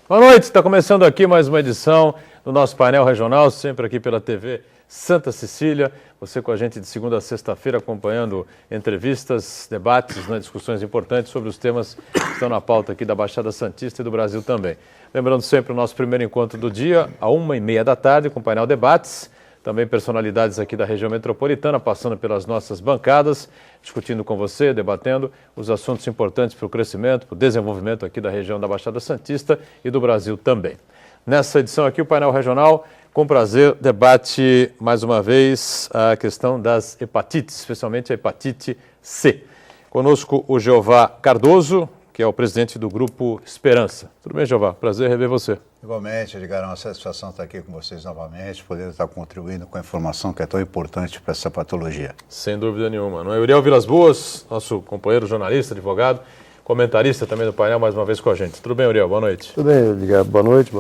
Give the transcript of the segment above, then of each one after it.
Boa noite, está começando aqui mais uma edição do nosso painel regional, sempre aqui pela TV Santa Cecília. Você com a gente de segunda a sexta-feira acompanhando entrevistas, debates, discussões importantes sobre os temas que estão na pauta aqui da Baixada Santista e do Brasil também. Lembrando sempre o nosso primeiro encontro do dia, às 1h30 da tarde, com o painel Debates. Também personalidades aqui da região metropolitana, passando pelas nossas bancadas, discutindo com você, debatendo os assuntos importantes para o crescimento, para o desenvolvimento aqui da região da Baixada Santista e do Brasil também. Nessa edição aqui, o painel regional, com prazer, debate mais uma vez a questão das hepatites, especialmente a hepatite C. Conosco o Jeová Cardoso, que é o presidente do Grupo Esperança. Tudo bem, Jeová? Prazer rever você. Igualmente, Edgar, é uma satisfação estar aqui com vocês novamente, poder estar contribuindo com a informação que é tão importante para essa patologia. Sem dúvida nenhuma. Não é? Uriel Vilas Boas, nosso companheiro jornalista, advogado, comentarista também do painel, mais uma vez com a gente. Tudo bem, Uriel? Boa noite. Tudo bem, Edgar. Boa noite,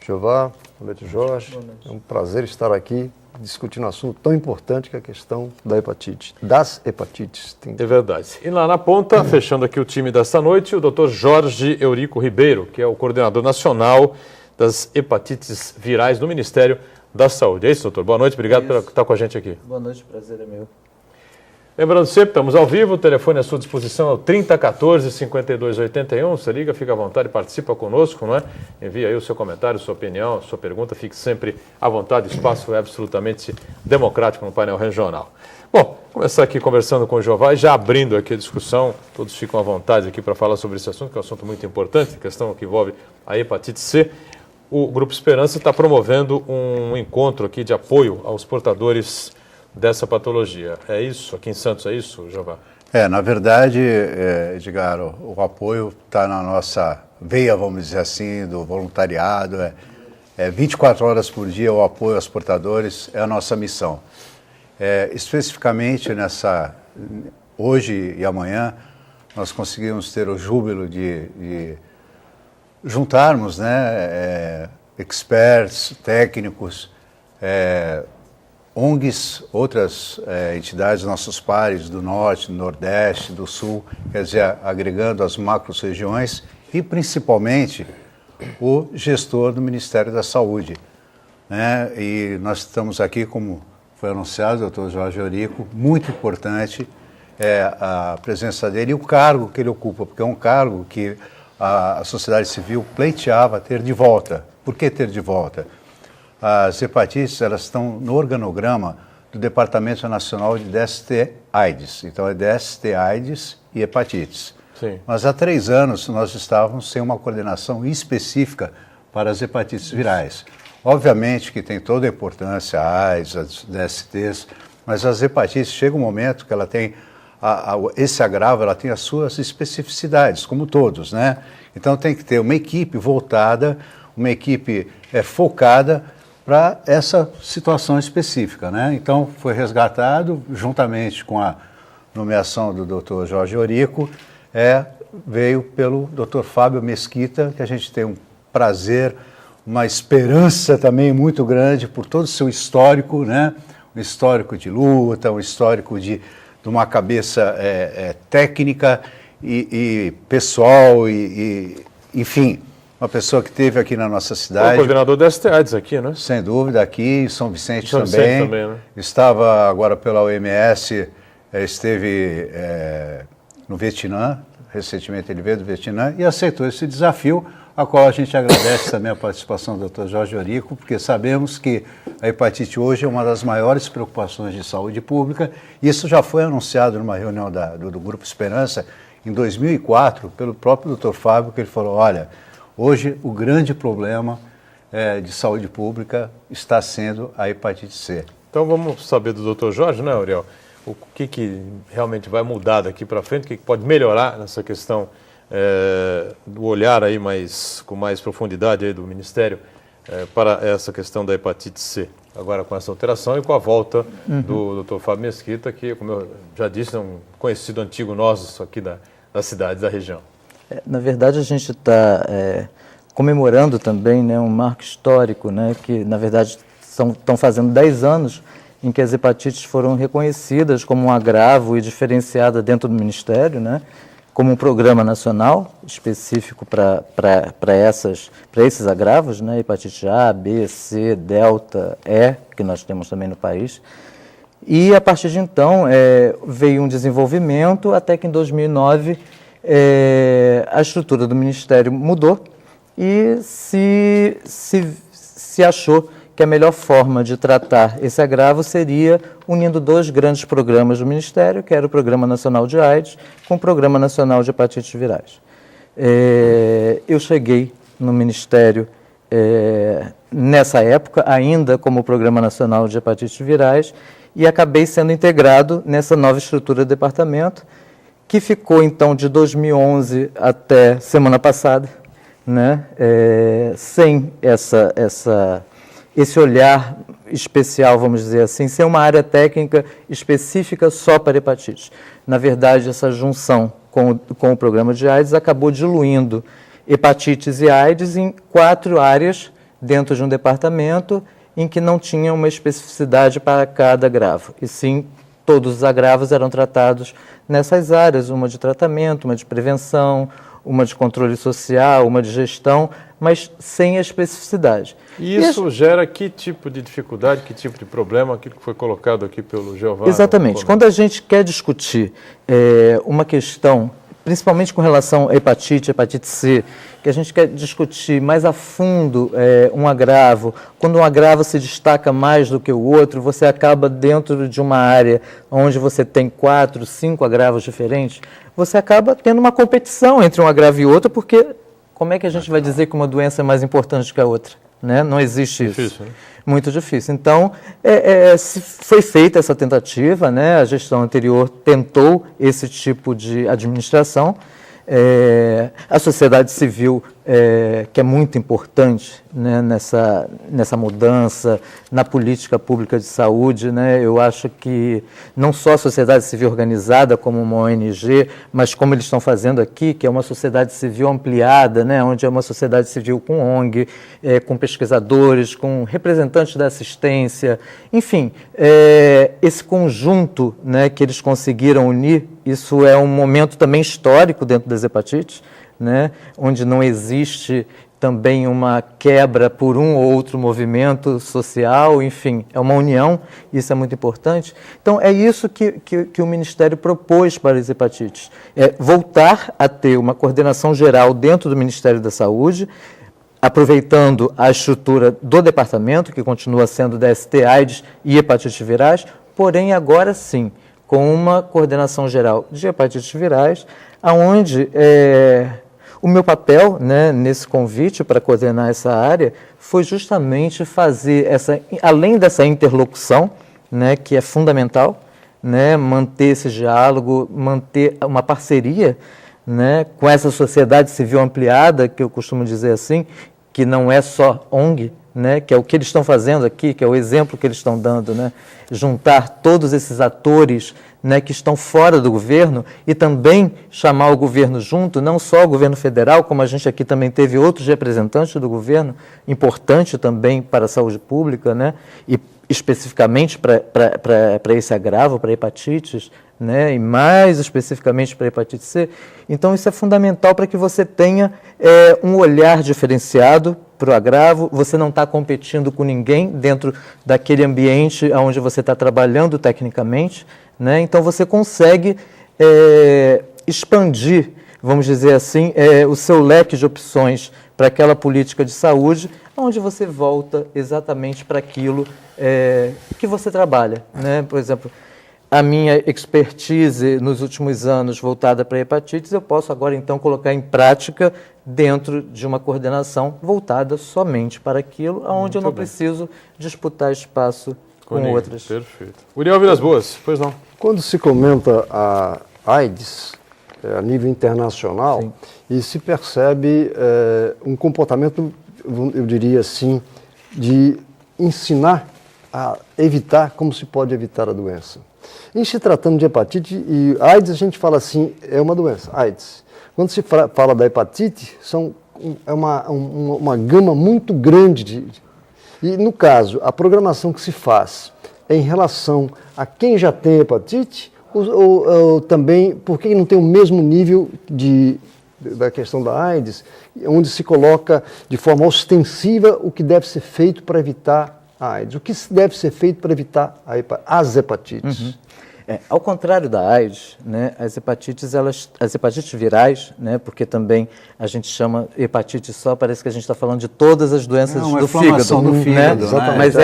Jeová, boa noite, Jorge. Boa noite. É um prazer estar aqui discutindo um assunto tão importante que é a questão da hepatite, das hepatites. É verdade. E lá na ponta, fechando aqui o time desta noite, o Dr. Jorge Eurico Ribeiro, que é o coordenador nacional das hepatites virais do Ministério da Saúde. É isso, doutor? Boa noite, obrigado por estar com a gente aqui. Boa noite, prazer é meu. Lembrando sempre, estamos ao vivo, o telefone à sua disposição é o 3014-5281, você liga, fica à vontade, participa conosco, não é? Envia aí o seu comentário, sua opinião, sua pergunta, fique sempre à vontade, o espaço é absolutamente democrático no painel regional. Bom, começar aqui conversando com o Jeová e já abrindo aqui a discussão, todos ficam à vontade aqui para falar sobre esse assunto, que é um assunto muito importante, questão que envolve a hepatite C. O Grupo Esperança está promovendo um encontro aqui de apoio aos portadores dessa patologia. É isso? Aqui em Santos é isso, Jeová? Na verdade, Edgar, o apoio está na nossa veia, vamos dizer assim, do voluntariado. 24 horas por dia o apoio aos portadores é a nossa missão. Especificamente hoje e amanhã, nós conseguimos ter o júbilo de juntarmos experts, técnicos, ONGs, outras entidades, nossos pares do Norte, do Nordeste, do Sul, quer dizer, agregando as macro-regiões e principalmente o gestor do Ministério da Saúde. E nós estamos aqui, como foi anunciado, o Dr. Jorge Eurico, muito importante a presença dele e o cargo que ele ocupa, porque é um cargo que a sociedade civil pleiteava ter de volta. Por que ter de volta? As hepatites, elas estão no organograma do Departamento Nacional de DST-AIDS. Então, é DST-AIDS e hepatites. Sim. Mas há 3 anos nós estávamos sem uma coordenação específica para as hepatites virais. Obviamente que tem toda a importância a AIDS, as DSTs, mas as hepatites, chega um momento que ela tem, esse agravo, ela tem as suas especificidades, como todos, né? Então tem que ter uma equipe voltada, uma equipe focada para essa situação específica, né? Então, foi resgatado, juntamente com a nomeação do Dr. Jorge Eurico, veio pelo Dr. Fábio Mesquita, que a gente tem um prazer, uma esperança também muito grande por todo o seu histórico, né? Um histórico de luta, um histórico de uma cabeça técnica e pessoal, enfim, uma pessoa que esteve aqui na nossa cidade. O coordenador da STAIDS aqui, né? Sem dúvida, aqui em São Vicente São também. Vicente também, né? Estava agora pela OMS, esteve no Vietnã, recentemente ele veio do Vietnã e aceitou esse desafio, a qual a gente agradece também a participação do Dr. Jorge Eurico, porque sabemos que a hepatite hoje é uma das maiores preocupações de saúde pública. Isso já foi anunciado numa reunião do Grupo Esperança em 2004, pelo próprio Dr. Fábio, que ele falou, olha, hoje o grande problema de saúde pública está sendo a hepatite C. Então vamos saber do Dr. Jorge, né, Uriel? O que realmente vai mudar daqui para frente, o que pode melhorar nessa questão do olhar aí com mais profundidade aí do Ministério para essa questão da hepatite C. Agora com essa alteração e com a volta do Dr. Fábio Mesquita, que, como eu já disse, é um conhecido antigo nosso aqui da cidade, da região. Na verdade, a gente está comemorando também, né, um marco histórico, né, que, na verdade, estão fazendo 10 anos em que as hepatites foram reconhecidas como um agravo e diferenciada dentro do Ministério, né? como um programa nacional específico para esses agravos, né? Hepatite A, B, C, Delta, E, que nós temos também no país. E, a partir de então, veio um desenvolvimento até que, em 2009, a estrutura do Ministério mudou e se achou que a melhor forma de tratar esse agravo seria unindo dois grandes programas do Ministério, que era o Programa Nacional de AIDS com o Programa Nacional de Hepatites Virais. Eu cheguei no Ministério nessa época, ainda como Programa Nacional de Hepatites Virais, e acabei sendo integrado nessa nova estrutura do departamento, que ficou, então, de 2011 até semana passada, né, sem esse olhar especial, vamos dizer assim, sem uma área técnica específica só para hepatite. Na verdade, essa junção com o programa de AIDS acabou diluindo hepatites e AIDS em 4 áreas dentro de um departamento em que não tinha uma especificidade para cada agravo, e sim todos os agravos eram tratados nessas áreas, uma de tratamento, uma de prevenção, uma de controle social, uma de gestão, mas sem a especificidade. E isso gera que tipo de dificuldade, que tipo de problema, aquilo que foi colocado aqui pelo Jeová? Exatamente. Quando a gente quer discutir uma questão, principalmente com relação à hepatite C, que a gente quer discutir mais a fundo um agravo, quando um agravo se destaca mais do que o outro, você acaba dentro de uma área onde você tem 4, 5 agravos diferentes, você acaba tendo uma competição entre um agravo e outro, porque como é que a gente vai dizer que uma doença é mais importante que a outra? Né? Não existe isso. Difícil, né? Muito difícil. Então, foi feita essa tentativa, né? A gestão anterior tentou esse tipo de administração. A sociedade civil, que é muito importante, né, nessa mudança na política pública de saúde, né, eu acho que não só a sociedade civil organizada como uma ONG, mas como eles estão fazendo aqui, que é uma sociedade civil ampliada, né, onde é uma sociedade civil com ONG, com pesquisadores, com representantes da assistência, enfim, esse conjunto, né, que eles conseguiram unir, isso é um momento também histórico dentro das hepatites, né, onde não existe também uma quebra por um ou outro movimento social, enfim, é uma união, isso é muito importante. Então, é isso que o Ministério propôs para as hepatites, voltar a ter uma coordenação geral dentro do Ministério da Saúde, aproveitando a estrutura do departamento, que continua sendo DST, AIDS e hepatites virais, porém, agora sim, com uma coordenação geral de hepatites virais, onde o meu papel, né, nesse convite para coordenar essa área foi justamente fazer além dessa interlocução, né, que é fundamental, né, manter esse diálogo, manter uma parceria, né, com essa sociedade civil ampliada, que eu costumo dizer assim, que não é só ONG, né, que é o que eles estão fazendo aqui, que é o exemplo que eles estão dando, né, juntar todos esses atores, né, que estão fora do governo e também chamar o governo junto, não só o governo federal, como a gente aqui também teve outros representantes do governo, importante também para a saúde pública, né, e especificamente para esse agravo, para hepatites, né, e mais especificamente para a hepatite C. Então, isso é fundamental para que você tenha um olhar diferenciado para o agravo, você não está competindo com ninguém dentro daquele ambiente onde você está trabalhando tecnicamente, né? Então, você consegue expandir, vamos dizer assim, o seu leque de opções para aquela política de saúde, onde você volta exatamente para aquilo que você trabalha, né? Por exemplo, a minha expertise nos últimos anos voltada para hepatites, eu posso agora então colocar em prática dentro de uma coordenação voltada somente para aquilo, onde eu não preciso disputar espaço com outras. Perfeito. Uriel Vilas Boas, pois não. Quando se comenta a AIDS a nível internacional, sim, e se percebe um comportamento, eu diria assim, de ensinar a evitar como se pode evitar a doença. Em se tratando de hepatite e AIDS, a gente fala assim, é uma doença, AIDS. Quando se fala da hepatite, é uma gama muito grande e, no caso, a programação que se faz é em relação a quem já tem hepatite Ou também, por que não tem o mesmo nível da questão da AIDS, onde se coloca de forma ostensiva o que deve ser feito para evitar a AIDS? O que deve ser feito para evitar as hepatites? Ao contrário da AIDS, né, as hepatites virais, né, porque também a gente chama hepatite só, parece que a gente está falando de todas as doenças do fígado. Do fígado, né? Mas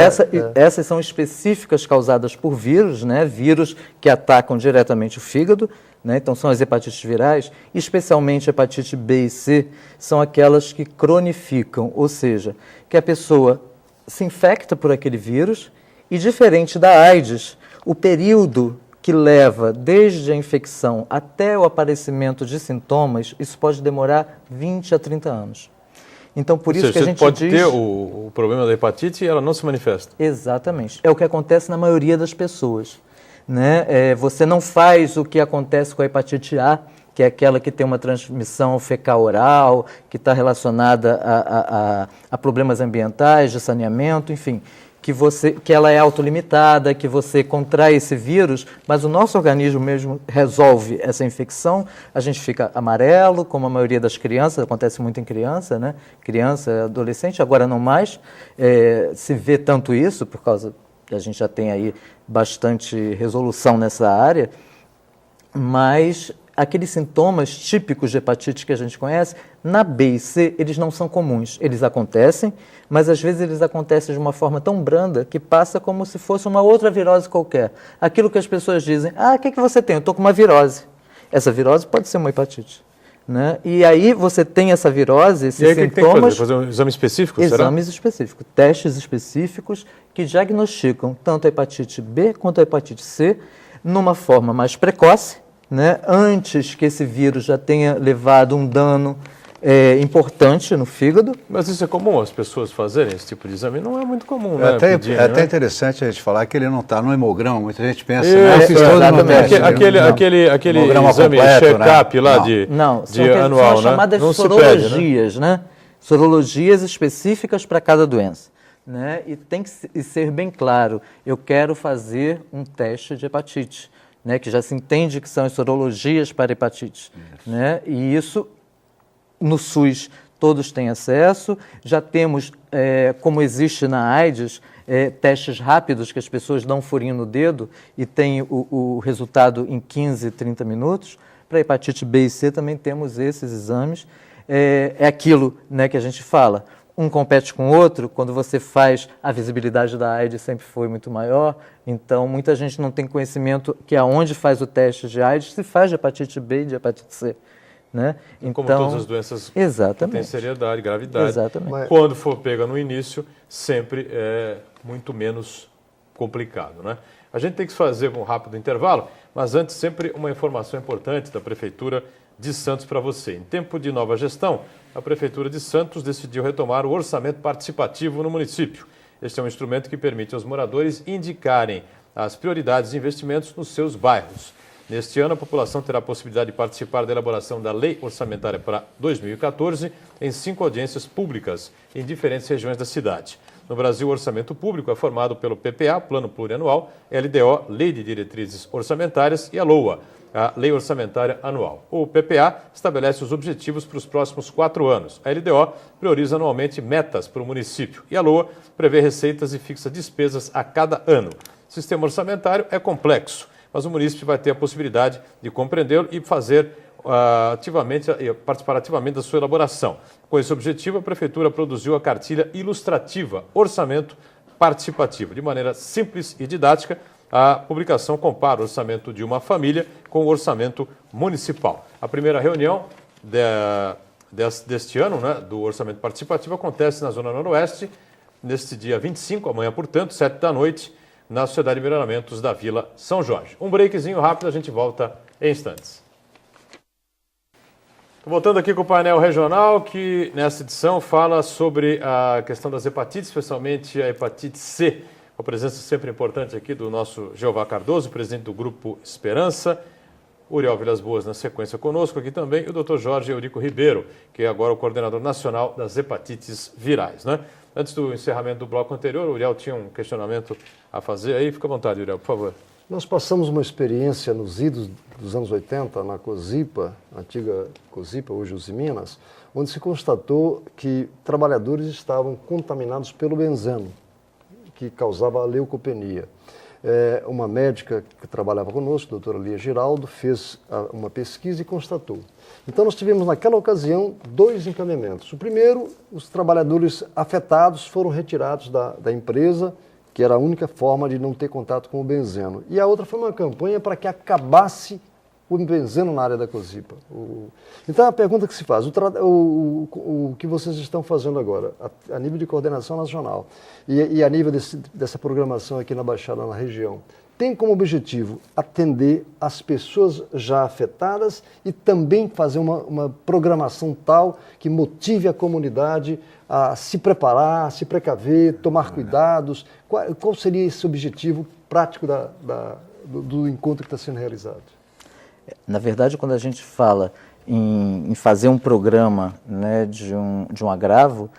essas são específicas causadas por vírus, né, vírus que atacam diretamente o fígado, né, então são as hepatites virais, especialmente a hepatite B e C, são aquelas que cronificam, ou seja, que a pessoa se infecta por aquele vírus e, diferente da AIDS, o período que leva desde a infecção até o aparecimento de sintomas, isso pode demorar 20 a 30 anos. Então, por isso que a gente pode ter o problema da hepatite e ela não se manifesta. Exatamente. É o que acontece na maioria das pessoas. Né? Você não faz o que acontece com a hepatite A, que é aquela que tem uma transmissão fecal-oral, que está relacionada a problemas ambientais, de saneamento, enfim, que ela é autolimitada, que você contrai esse vírus, mas o nosso organismo mesmo resolve essa infecção, a gente fica amarelo, como a maioria das crianças, acontece muito em criança, né? Criança, adolescente, agora não mais, se vê tanto isso, por causa que a gente já tem aí bastante resolução nessa área, mas aqueles sintomas típicos de hepatite que a gente conhece, na B e C, eles não são comuns. Eles acontecem, mas às vezes eles acontecem de uma forma tão branda que passa como se fosse uma outra virose qualquer. Aquilo que as pessoas dizem, o que você tem? Eu estou com uma virose. Essa virose pode ser uma hepatite. Né? E aí você tem essa virose, esses sintomas... E aí o que tem que fazer? Fazer um exame específico, Exames específicos, testes específicos que diagnosticam tanto a hepatite B quanto a hepatite C numa forma mais precoce, né? Antes que esse vírus já tenha levado um dano importante no fígado. Mas isso é comum as pessoas fazerem esse tipo de exame? Não é muito comum, né? É até interessante a gente falar que ele não está no hemograma. Muita gente pensa, aquele exame check-up lá de anual, são chamadas sorologias, né? Sorologias específicas para cada doença. Né? E tem que ser bem claro, eu quero fazer um teste de hepatite. Né, que já se entende que são as sorologias para hepatite. Né? E isso, no SUS, todos têm acesso. Já temos, como existe na AIDS, testes rápidos que as pessoas dão um furinho no dedo e tem o resultado em 15, 30 minutos. Para hepatite B e C também temos esses exames. É aquilo, né, que a gente fala. Um compete com o outro, quando você faz, a visibilidade da AIDS sempre foi muito maior, então muita gente não tem conhecimento que aonde faz o teste de AIDS se faz de hepatite B e de hepatite C. Né? Então, como todas as doenças têm seriedade, gravidade, exatamente. Quando for pega no início, sempre é muito menos complicado. Né? A gente tem que fazer um rápido intervalo, mas antes sempre uma informação importante da Prefeitura de Santos para você. Em tempo de nova gestão, a Prefeitura de Santos decidiu retomar o orçamento participativo no município. Este é um instrumento que permite aos moradores indicarem as prioridades de investimentos nos seus bairros. Neste ano, a população terá a possibilidade de participar da elaboração da Lei Orçamentária para 2014 em 5 audiências públicas em diferentes regiões da cidade. No Brasil, o orçamento público é formado pelo PPA, Plano Plurianual, LDO, Lei de Diretrizes Orçamentárias, e a LOA, a Lei Orçamentária Anual. O PPA estabelece os objetivos para os próximos 4 anos. A LDO prioriza anualmente metas para o município. E a LOA prevê receitas e fixa despesas a cada ano. O sistema orçamentário é complexo, mas o município vai ter a possibilidade de compreendê-lo e fazer participar ativamente da sua elaboração. Com esse objetivo, a Prefeitura produziu a cartilha ilustrativa Orçamento Participativo. De maneira simples e didática, a publicação compara o orçamento de uma família com o orçamento municipal. A primeira reunião deste ano, né, do orçamento participativo, acontece na Zona Noroeste, neste dia 25, amanhã, portanto, 7 da noite, na Sociedade de Melhoramentos da Vila São Jorge. Um breakzinho rápido, a gente volta em instantes. Voltando aqui com o painel regional, que nessa edição fala sobre a questão das hepatites, especialmente a hepatite C. A presença sempre importante aqui do nosso Jeová Cardoso, presidente do Grupo Esperança, Uriel Vilas Boas na sequência conosco aqui também, e o Dr. Jorge Eurico Ribeiro, que é agora o coordenador nacional das hepatites virais. Né? Antes do encerramento do bloco anterior, o Uriel tinha um questionamento a fazer aí. Fica à vontade, Uriel, por favor. Nós passamos uma experiência nos idos dos anos 80, na COSIPA, antiga COSIPA, hoje Usiminas, onde se constatou que trabalhadores estavam contaminados pelo benzeno, que causava a leucopenia. Uma médica que trabalhava conosco, a doutora Lia Giraldo, fez uma pesquisa e constatou. Então, nós tivemos naquela ocasião 2 encaminhamentos. O primeiro, os trabalhadores afetados foram retirados da empresa, que era a única forma de não ter contato com o benzeno. E a outra foi uma campanha para que acabasse o benzeno na área da COSIPA. Então, a pergunta que se faz, o que vocês estão fazendo agora, a nível de coordenação nacional e a nível dessa programação aqui na Baixada, na região, tem como objetivo atender as pessoas já afetadas e também fazer uma programação tal que motive a comunidade a se preparar, a se precaver, tomar cuidados. Qual seria esse objetivo prático do encontro que está sendo realizado? Na verdade, quando a gente fala em fazer um programa, né, de um agravo,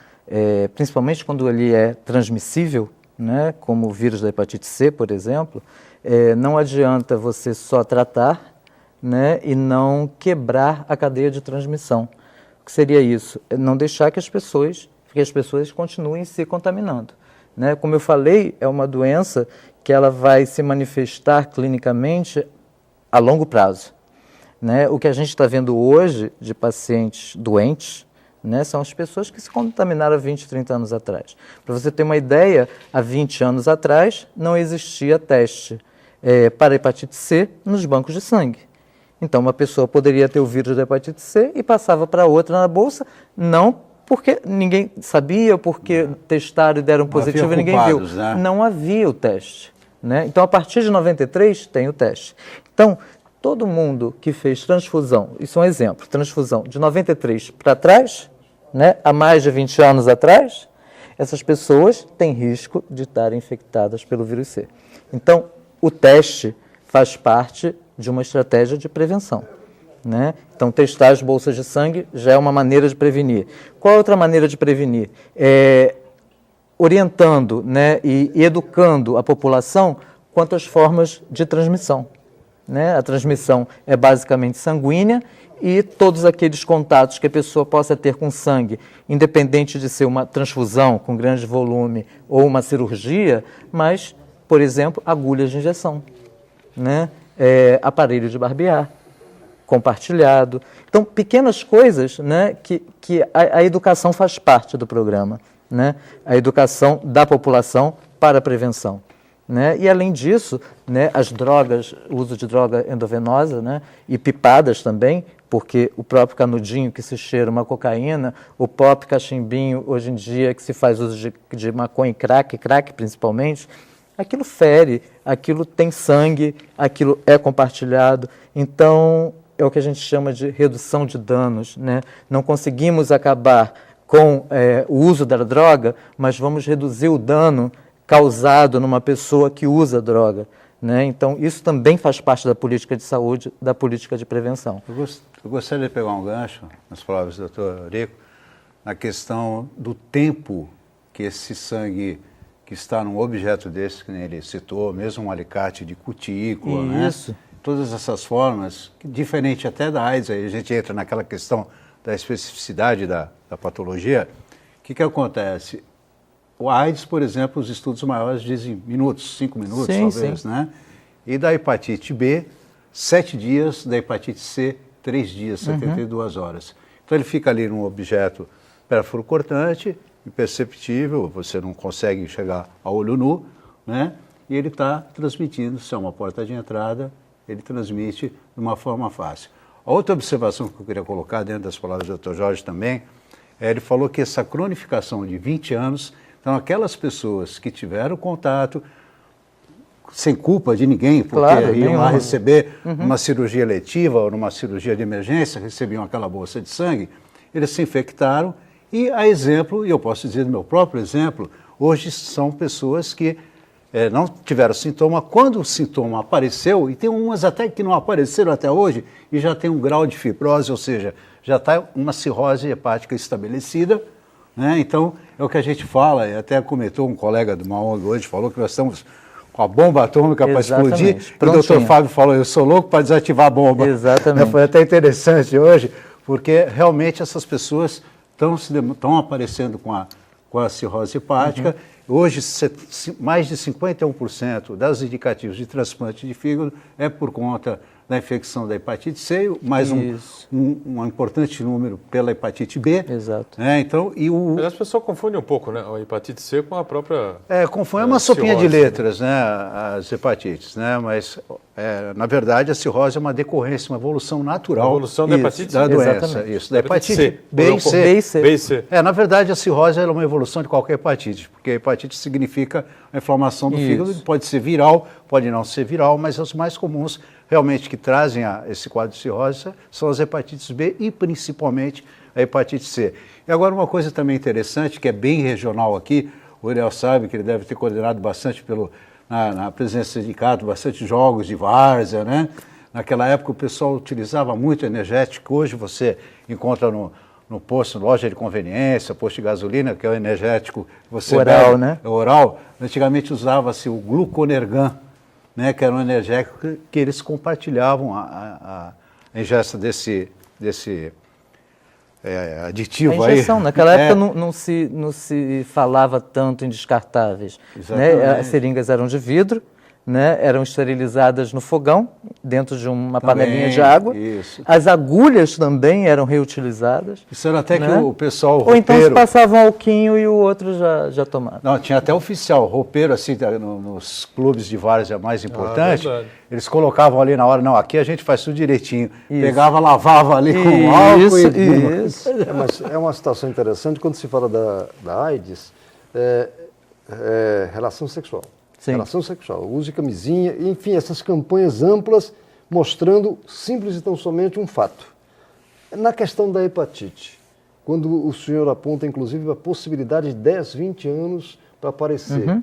principalmente quando ele é transmissível, né, como o vírus da hepatite C, por exemplo, não adianta você só tratar, né, e não quebrar a cadeia de transmissão. O que seria isso? Não deixar que as pessoas continuem se contaminando, né? Como eu falei, é uma doença que ela vai se manifestar clinicamente a longo prazo, né? O que a gente está vendo hoje de pacientes doentes, né, são as pessoas que se contaminaram há 20, 30 anos atrás. Para você ter uma ideia, há 20 anos atrás não existia teste para hepatite C nos bancos de sangue. Então, uma pessoa poderia ter o vírus da hepatite C e passava para outra na bolsa, não porque ninguém sabia, porque testaram e deram positivo e ninguém viu. Né? Não havia o teste, né? Então, a partir de 93 tem o teste. Então, todo mundo que fez transfusão, isso é um exemplo, transfusão de 93 para trás, né, há mais de 20 anos atrás, essas pessoas têm risco de estarem infectadas pelo vírus C. Então, o teste faz parte de uma estratégia de prevenção, né? Então, testar as bolsas de sangue já é uma maneira de prevenir. Qual é outra maneira de prevenir? Orientando, né, e educando a população quanto às formas de transmissão, né? A transmissão é basicamente sanguínea e todos aqueles contatos que a pessoa possa ter com sangue, independente de ser uma transfusão com grande volume ou uma cirurgia, mas, por exemplo, agulhas de injeção, né? Aparelho de barbear, compartilhado. Então, pequenas coisas, né, que a educação faz parte do programa, né? A educação da população para a prevenção, né? E, além disso, né, as drogas, o uso de droga endovenosa, né, e pipadas também, porque o próprio canudinho que se cheira uma cocaína, o próprio cachimbinho, hoje em dia, que se faz uso de maconha e crack principalmente, aquilo fere, aquilo tem sangue, aquilo é compartilhado. Então, é o que a gente chama de redução de danos, né? Não conseguimos acabar com o uso da droga, mas vamos reduzir o dano causado numa pessoa que usa droga, né? Então, isso também faz parte da política de saúde, da política de prevenção. Eu gostaria de pegar um gancho nas palavras do Dr. Eurico, na questão do tempo que esse sangue que está num objeto desse, que ele citou, mesmo um alicate de cutícula, isso, né? Todas essas formas, diferente até da AIDS, aí a gente entra naquela questão da especificidade da patologia. O que acontece? O AIDS, por exemplo, os estudos maiores dizem minutos, 5 minutos, talvez, sim, né? E da hepatite B, 7 dias, da hepatite C, 3 dias, 72 horas. Então ele fica ali num objeto perfurocortante, imperceptível, você não consegue chegar a olho nu, né? E ele está transmitindo, se é uma porta de entrada, ele transmite de uma forma fácil. A outra observação que eu queria colocar dentro das palavras do Dr. Jorge também, ele falou que essa cronificação de 20 anos, então aquelas pessoas que tiveram contato, sem culpa de ninguém, porque claro, iam lá receber uma cirurgia letiva ou numa cirurgia de emergência, recebiam aquela bolsa de sangue, eles se infectaram e, a exemplo, e eu posso dizer do meu próprio exemplo, hoje são pessoas que não tiveram sintoma. Quando o sintoma apareceu, e tem umas até que não apareceram até hoje, e já tem um grau de fibrose, ou seja, já está uma cirrose hepática estabelecida, né? Então, é o que a gente fala, e até comentou um colega de uma ONG hoje, falou que nós estamos com a bomba atômica para explodir. E o Prontinho. Dr. Fábio falou, eu sou louco para desativar a bomba. Exatamente. Foi até interessante hoje, porque realmente essas pessoas estão aparecendo com a cirrose hepática. Hoje, mais de 51% das indicativos de transplante de fígado é por conta da infecção da hepatite C, mais um importante número pela hepatite B. Exato. Então, Mas as pessoas confundem um pouco, né? A hepatite C com a própria... Confundem uma sopinha de letras, né? As hepatites, né? Mas, na verdade, a cirrose é uma decorrência, uma evolução natural. Uma evolução da hepatite da doença. Exatamente. Isso, da hepatite C. B e C. B e C. B e C. Na verdade, a cirrose é uma evolução de qualquer hepatite, porque a hepatite significa a inflamação do fígado, pode ser viral, pode não ser viral, mas os mais comuns realmente que trazem esse quadro de cirrose são as hepatites B e principalmente a hepatite C. E agora uma coisa também interessante, que é bem regional aqui, o Uriel sabe que ele deve ter coordenado bastante na presença do sindicato, bastante jogos de várzea, né? Naquela época o pessoal utilizava muito energético, hoje você encontra no posto, loja de conveniência, posto de gasolina, que é o energético que você oral, bebe, né? Oral. Antigamente usava-se o gluconergan, né, que era um energético que eles compartilhavam a ingesta desse aditivo a injeção, aí. naquela época não se falava tanto em descartáveis. Né? As seringas eram de vidro, né? Eram esterilizadas no fogão, dentro de uma panelinha de água. Isso. As agulhas também eram reutilizadas. Isso era até né? que o pessoal Ou roupeiro... então se passava um alquinho e o outro já tomava. Não, tinha até oficial, roupeiro, assim, nos clubes de várzea mais importantes, eles colocavam ali na hora, não, aqui a gente faz tudo direitinho. Isso. Pegava, lavava ali com álcool e... Isso. Mas é uma situação interessante quando se fala da AIDS, relação sexual. Sim. Relação sexual, uso de camisinha, enfim, essas campanhas amplas mostrando simples e tão somente um fato. Na questão da hepatite, quando o senhor aponta, inclusive, a possibilidade de 10, 20 anos para aparecer.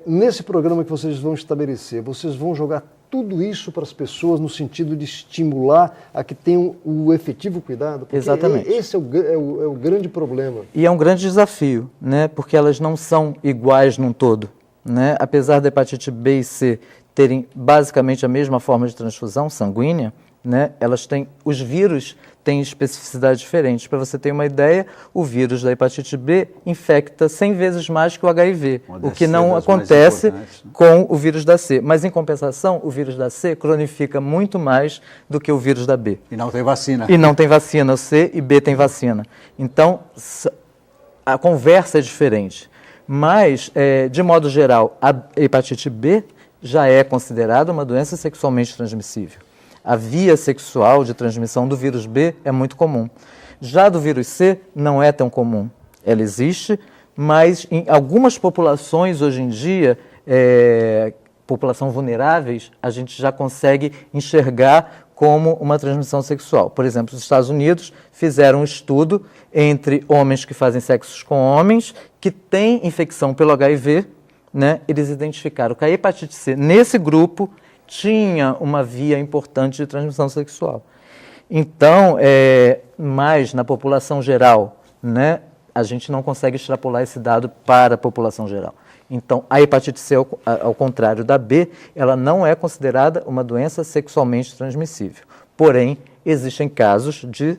Nesse programa que vocês vão estabelecer, vocês vão jogar tudo isso para as pessoas no sentido de estimular a que tenham o efetivo cuidado? Porque Exatamente. Esse é o grande problema. E é um grande desafio, né? Porque elas não são iguais num todo. Né? Apesar da hepatite B e C terem basicamente a mesma forma de transfusão sanguínea, né? Os vírus têm especificidades diferentes. Para você ter uma ideia, o vírus da hepatite B infecta 100 vezes mais que o HIV, o que não acontece com o vírus da C. Mas, em compensação, o vírus da C cronifica muito mais do que o vírus da B. E não tem vacina. E não tem vacina, o C e B tem vacina. Então, a conversa é diferente. Mas, de modo geral, a hepatite B já é considerada uma doença sexualmente transmissível. A via sexual de transmissão do vírus B é muito comum. Já do vírus C não é tão comum. Ela existe, mas em algumas populações hoje em dia, população vulneráveis, a gente já consegue enxergar como uma transmissão sexual. Por exemplo, os Estados Unidos fizeram um estudo entre homens que fazem sexo com homens que têm infecção pelo HIV, né? Eles identificaram que a hepatite C, nesse grupo, tinha uma via importante de transmissão sexual. Então, mas na população geral, né, a gente não consegue extrapolar esse dado para a população geral. Então, a hepatite C, ao contrário da B, ela não é considerada uma doença sexualmente transmissível. Porém, existem casos de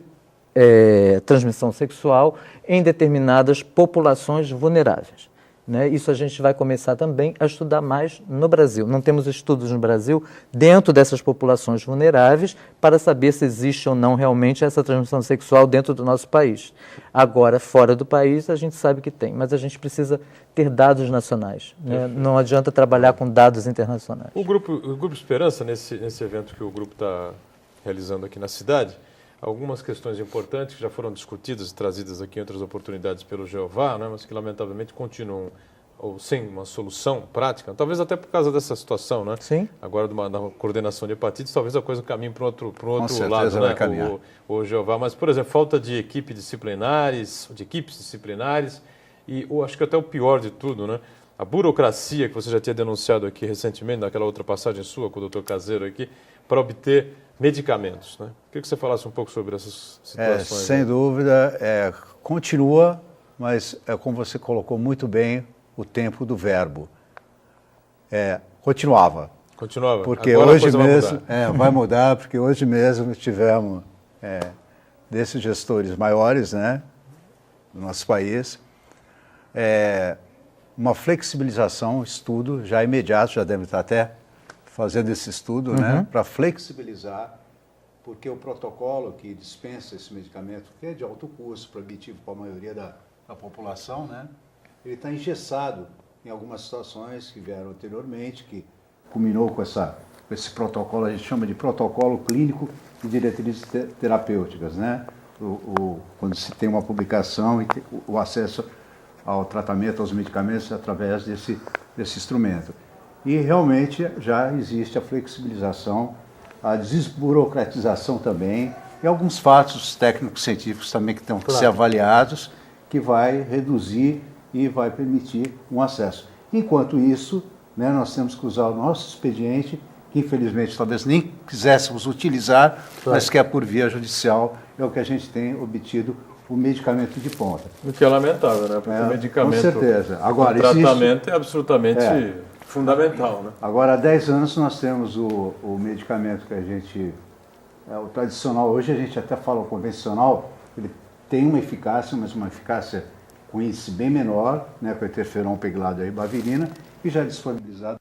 transmissão sexual em determinadas populações vulneráveis. Né? Isso a gente vai começar também a estudar mais no Brasil. Não temos estudos no Brasil dentro dessas populações vulneráveis para saber se existe ou não realmente essa transmissão sexual dentro do nosso país. Agora, fora do país, a gente sabe que tem, mas a gente precisa ter dados nacionais. Né? Não adianta trabalhar com dados internacionais. O Grupo Esperança, nesse evento que o grupo está realizando aqui na cidade, algumas questões importantes que já foram discutidas e trazidas aqui em outras oportunidades pelo Jeová, né, mas que lamentavelmente continuam ou sem uma solução prática, talvez até por causa dessa situação, né? Sim. Agora da coordenação de hepatites, talvez a coisa caminhe para outro lado, né? O Jeová, mas por exemplo, falta de equipes disciplinares e acho que até o pior de tudo, né? A burocracia que você já tinha denunciado aqui recentemente, naquela outra passagem sua com o Dr. Caseiro aqui, para obter medicamentos, né? Queria que você falasse um pouco sobre essas situações. Sem dúvida, continua, mas como você colocou muito bem, o tempo do verbo. continuava. Continuava. Porque Agora a hoje coisa vai mesmo, mudar. vai mudar, porque hoje mesmo tivemos desses gestores maiores, né, do nosso país, uma flexibilização, estudo já imediato, já deve estar até fazendo esse estudo, né, para flexibilizar, porque o protocolo que dispensa esse medicamento, que é de alto custo, proibitivo para a maioria da população, né, ele está engessado em algumas situações que vieram anteriormente, que culminou com esse protocolo, a gente chama de protocolo clínico de diretrizes terapêuticas, né? Quando se tem uma publicação e o acesso ao tratamento, aos medicamentos através desse instrumento. E realmente já existe a flexibilização, a desburocratização também, e alguns fatos técnicos científicos também que estão que ser avaliados, que vai reduzir e vai permitir um acesso. Enquanto isso, né, nós temos que usar o nosso expediente, que infelizmente talvez nem quiséssemos utilizar, mas que é por via judicial, é o que a gente tem obtido o medicamento de ponta. O que é lamentável, né? Porque o medicamento, com certeza. Agora, o tratamento é absolutamente fundamental, né? Agora, há 10 anos nós temos o medicamento que a gente, o tradicional, hoje a gente até fala o convencional, ele tem uma eficácia, mas uma eficácia com índice bem menor, né, com interferon peglado e ribavirina, e já disponibilizado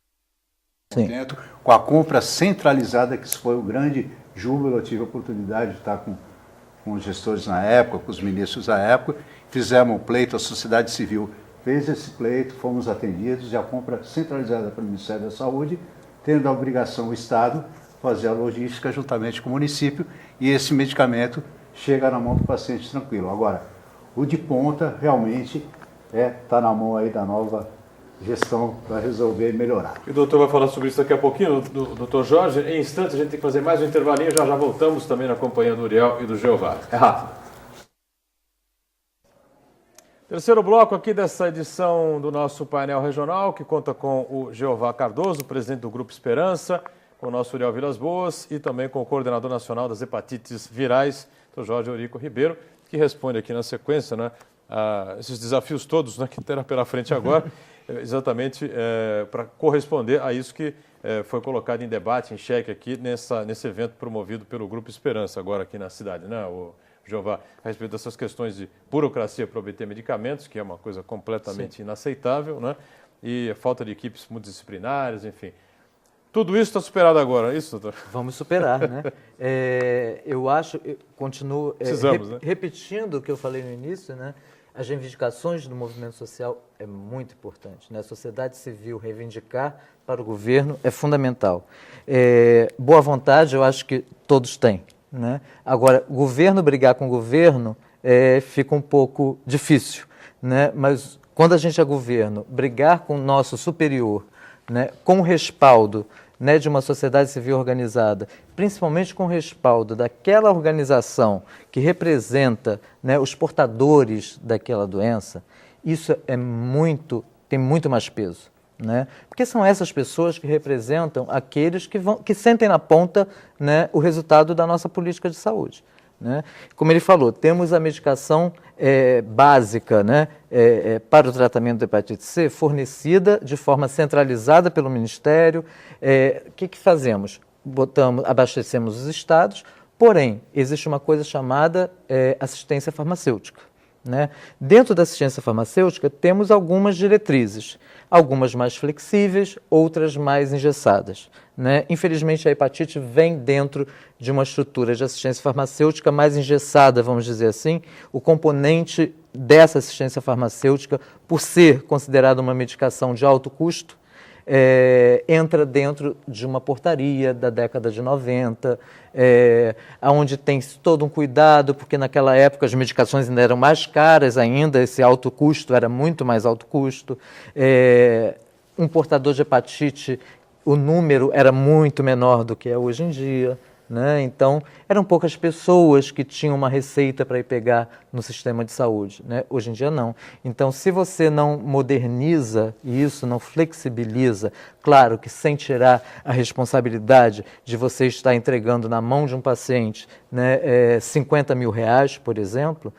com a compra centralizada, que isso foi o grande júbilo. Eu tive a oportunidade de estar com os gestores na época, com os ministros da época, fizemos um pleito, a sociedade civil fez esse pleito, fomos atendidos, e a compra centralizada pelo Ministério da Saúde, tendo a obrigação o Estado fazer a logística juntamente com o município, e esse medicamento chega na mão do paciente tranquilo. Agora, o de ponta realmente está na mão aí da nova gestão para resolver e melhorar. E o doutor vai falar sobre isso daqui a pouquinho, doutor Jorge. Em instantes a gente tem que fazer mais um intervalinho, já voltamos também na companhia do Uriel e do Jeová. É rápido. Terceiro bloco aqui dessa edição do nosso painel regional, que conta com o Jeová Cardoso, presidente do Grupo Esperança, com o nosso Uriel Vilas Boas e também com o coordenador nacional das hepatites virais, o Jorge Eurico Ribeiro, que responde aqui na sequência, né, a esses desafios todos, né, que terá pela frente agora, exatamente para corresponder a isso que foi colocado em debate, em xeque aqui nesse evento promovido pelo Grupo Esperança, agora aqui na cidade, né, o Jeová, a respeito dessas questões de burocracia para obter medicamentos, que é uma coisa completamente inaceitável, né, e a falta de equipes multidisciplinares, enfim. Tudo isso está superado agora, é isso, doutor? Vamos superar, né? Continuo repetindo o que eu falei no início, né? As reivindicações do movimento social é muito importante, né? A sociedade civil reivindicar para o governo é fundamental. Boa vontade, eu acho que todos têm, né? Agora, governo brigar com governo fica um pouco difícil, né? Mas quando a gente é governo, brigar com o nosso superior, né, com o respaldo, né, de uma sociedade civil organizada, principalmente com o respaldo daquela organização que representa, né, os portadores daquela doença, isso tem muito mais peso, né? Porque são essas pessoas que representam aqueles que sentem na ponta, né, o resultado da nossa política de saúde, né? Como ele falou, temos a medicação básica, né, para o tratamento da hepatite C fornecida de forma centralizada pelo Ministério. O que fazemos? Abastecemos os estados, porém, existe uma coisa chamada assistência farmacêutica, né? Dentro da assistência farmacêutica temos algumas diretrizes, algumas mais flexíveis, outras mais engessadas, né? Infelizmente a hepatite vem dentro de uma estrutura de assistência farmacêutica mais engessada, vamos dizer assim. O componente dessa assistência farmacêutica, por ser considerada uma medicação de alto custo, entra dentro de uma portaria da década de 90, onde tem todo um cuidado, porque naquela época as medicações ainda eram mais caras ainda, esse alto custo era muito mais alto custo. Um portador de hepatite, o número era muito menor do que é hoje em dia, né? Então, eram poucas pessoas que tinham uma receita para ir pegar no sistema de saúde, né? Hoje em dia não. Então, se você não moderniza isso, não flexibiliza, claro que sem tirar a responsabilidade de você estar entregando na mão de um paciente, né, 50 mil reais, por exemplo,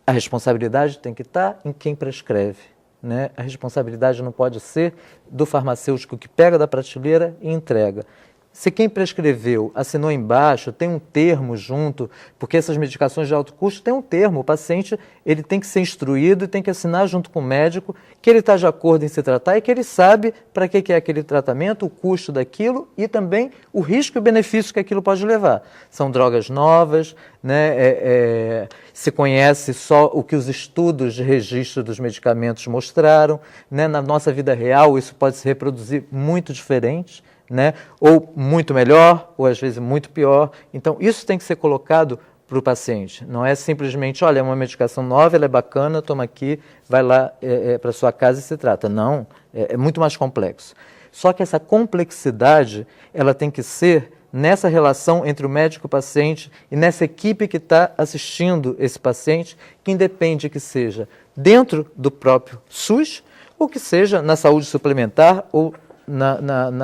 a responsabilidade tem que estar em quem prescreve, né? A responsabilidade não pode ser do farmacêutico que pega da prateleira e entrega. Se quem prescreveu assinou embaixo, tem um termo junto, porque essas medicações de alto custo tem um termo, o paciente ele tem que ser instruído e tem que assinar junto com o médico que ele está de acordo em se tratar e que ele sabe para que é aquele tratamento, o custo daquilo e também o risco e benefício que aquilo pode levar. São drogas novas, né? Se conhece só o que os estudos de registro dos medicamentos mostraram, né? Na nossa vida real isso pode se reproduzir muito diferente, né? Ou muito melhor, ou às vezes muito pior. Então, isso tem que ser colocado para o paciente. Não é simplesmente, olha, é uma medicação nova, ela é bacana, toma aqui, vai lá para a sua casa e se trata. Não, é muito mais complexo. Só que essa complexidade, ela tem que ser nessa relação entre o médico e o paciente e nessa equipe que está assistindo esse paciente, que independe que seja dentro do próprio SUS, ou que seja na saúde suplementar ou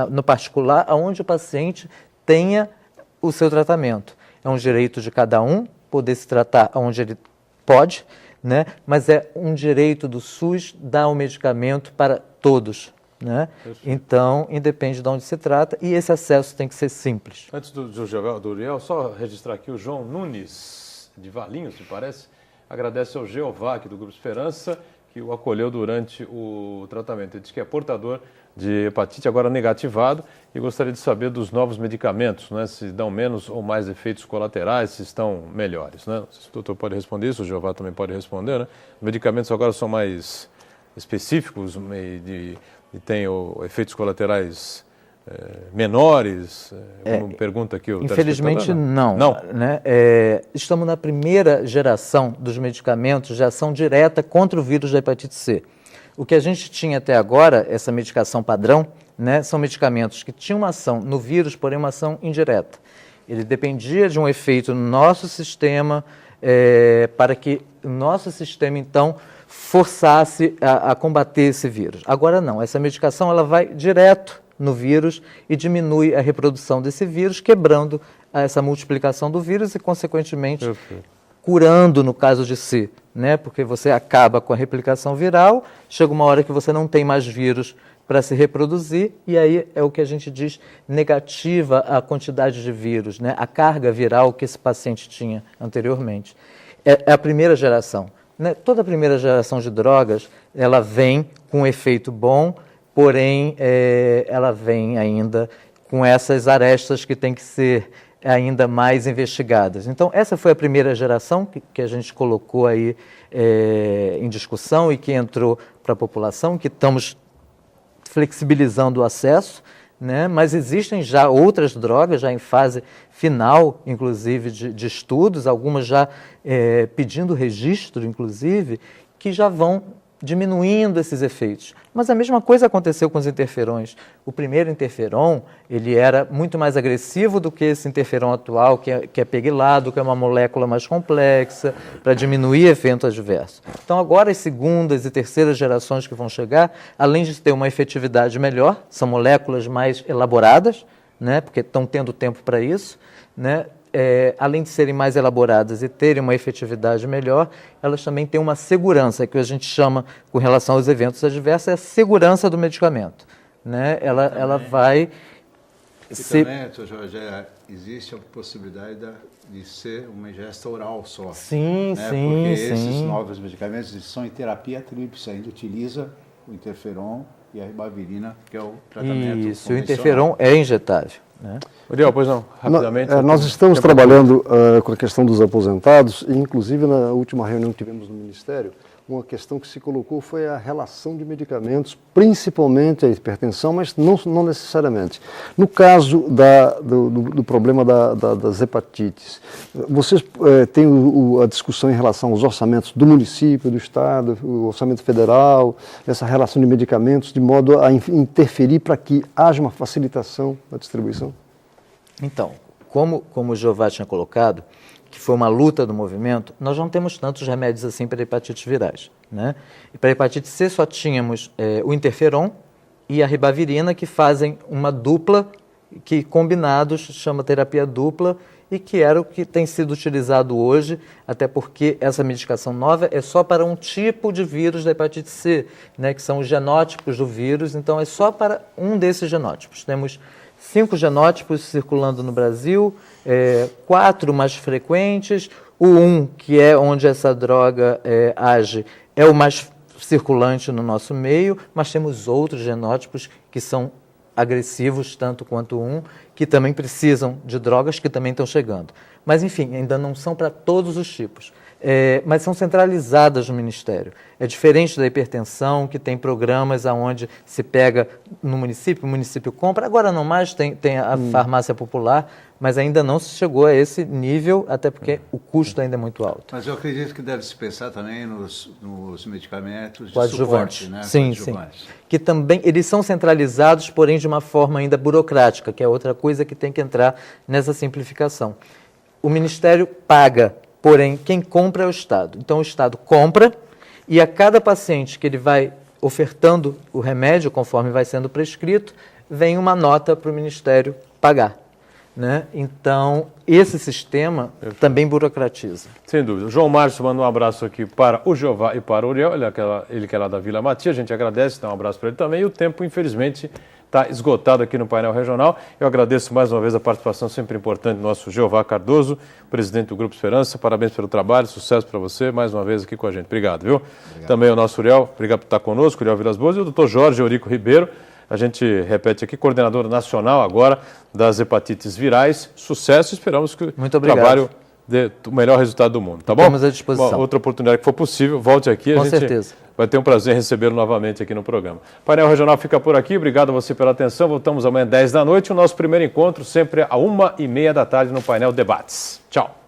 no particular, aonde o paciente tenha o seu tratamento. É um direito de cada um poder se tratar onde ele pode, né? Mas é um direito do SUS dar o medicamento para todos, né? Então, independe de onde se trata e esse acesso tem que ser simples. Antes do Uriel, só registrar aqui o João Nunes, de Valinhos, me parece, agradece ao Jeová aqui do Grupo Esperança, que o acolheu durante o tratamento. Ele diz que é portador de hepatite, agora negativado, e gostaria de saber dos novos medicamentos, né? Se dão menos ou mais efeitos colaterais, se estão melhores, né? Não sei se o doutor pode responder isso, o Jeová também pode responder, né? Os medicamentos agora são mais específicos e têm efeitos colaterais menores? Pergunta aqui o infelizmente não. Né? Estamos na primeira geração dos medicamentos de ação direta contra o vírus da hepatite C. O que a gente tinha até agora, essa medicação padrão, né, são medicamentos que tinham uma ação no vírus, porém uma ação indireta. Ele dependia de um efeito no nosso sistema para que o nosso sistema, então, forçasse a combater esse vírus. Agora não, essa medicação ela vai direto no vírus e diminui a reprodução desse vírus, quebrando essa multiplicação do vírus e, consequentemente, curando no caso de C, né? Porque você acaba com a replicação viral, chega uma hora que você não tem mais vírus para se reproduzir e aí é o que a gente diz, negativa a quantidade de vírus, né? A carga viral que esse paciente tinha anteriormente. É a primeira geração, né? Toda a primeira geração de drogas, ela vem com um efeito bom, porém ela vem ainda com essas arestas que têm que ser ainda mais investigadas. Então, essa foi a primeira geração que a gente colocou aí em discussão e que entrou para a população, que estamos flexibilizando o acesso, né? Mas existem já outras drogas, já em fase final, inclusive, de estudos, algumas já pedindo registro, inclusive, que já vão diminuindo esses efeitos. Mas a mesma coisa aconteceu com os interferões. O primeiro interferon, ele era muito mais agressivo do que esse interferon atual, que é pegilado, que é uma molécula mais complexa, para diminuir efeito adverso. Então agora as segundas e terceiras gerações que vão chegar, além de ter uma efetividade melhor, são moléculas mais elaboradas, né, porque estão tendo tempo para isso, né, além de serem mais elaboradas e terem uma efetividade melhor, elas também têm uma segurança, que a gente chama, com relação aos eventos adversos, é a segurança do medicamento. Né? Ela vai... Também, Jorge, existe a possibilidade de ser uma ingesta oral só. Sim, né? sim, porque sim. esses novos medicamentos são em terapia tríplice, ainda utiliza o interferon e a ribavirina, que é o tratamento Isso, o interferon é injetável. Né? Uriel, pois não, rapidamente. Nós estamos trabalhando com a questão dos aposentados e, inclusive, na última reunião que tivemos no Ministério, uma questão que se colocou foi a relação de medicamentos, principalmente a hipertensão, mas não necessariamente. No caso do problema das hepatites, vocês têm a discussão em relação aos orçamentos do município, do Estado, o orçamento federal, essa relação de medicamentos, de modo a interferir para que haja uma facilitação na distribuição? Então, como o Jeová tinha colocado, que foi uma luta do movimento, nós não temos tantos remédios assim para hepatites virais. Né? E para hepatite C só tínhamos o interferon e a ribavirina, que fazem uma dupla, que combinados chama terapia dupla, e que era o que tem sido utilizado hoje, até porque essa medicação nova é só para um tipo de vírus da hepatite C, né, que são os genótipos do vírus, então é só para um desses genótipos. Temos 5 genótipos circulando no Brasil, 4 mais frequentes, o 1, que é onde essa droga age, é o mais circulante no nosso meio, mas temos outros genótipos que são agressivos, tanto quanto um, que também precisam de drogas que também estão chegando. Mas, enfim, ainda não são para todos os tipos. Mas são centralizadas no Ministério. É diferente da hipertensão, que tem programas onde se pega no município, o município compra, agora não mais, tem a farmácia popular, mas ainda não se chegou a esse nível, até porque o custo ainda é muito alto. Mas eu acredito que deve se pensar também nos medicamentos de coadjuvantes, suporte, né? Sim, sim. Que também, eles são centralizados, porém de uma forma ainda burocrática, que é outra coisa que tem que entrar nessa simplificação. O Ministério paga, porém quem compra é o Estado. Então o Estado compra e a cada paciente que ele vai ofertando o remédio, conforme vai sendo prescrito, vem uma nota para o Ministério pagar. Né? Então, esse sistema também burocratiza. Sem dúvida. O João Márcio manda um abraço aqui para o Jeová e para o Uriel, ele que é lá da Vila Matia, a gente agradece, dá um abraço para ele também, e o tempo, infelizmente, está esgotado aqui no painel regional. Eu agradeço mais uma vez a participação sempre importante do nosso Jeová Cardoso, presidente do Grupo Esperança. Parabéns pelo trabalho, sucesso para você, mais uma vez aqui com a gente. Obrigado, viu? Obrigado. Também o nosso Uriel, obrigado por estar conosco, Uriel Vilas Boas, e o doutor Jorge Eurico Ribeiro. A gente repete aqui, coordenador nacional agora das hepatites virais. Sucesso, esperamos que o trabalho dê o melhor resultado do mundo, tá bom? Estamos à disposição. Uma outra oportunidade que for possível, volte aqui. Com certeza. Vai ter um prazer recebê-lo novamente aqui no programa. O Painel Regional fica por aqui, obrigado a você pela atenção. Voltamos amanhã às 10 da noite, o nosso primeiro encontro sempre às 1h30 da tarde no Painel Debates. Tchau.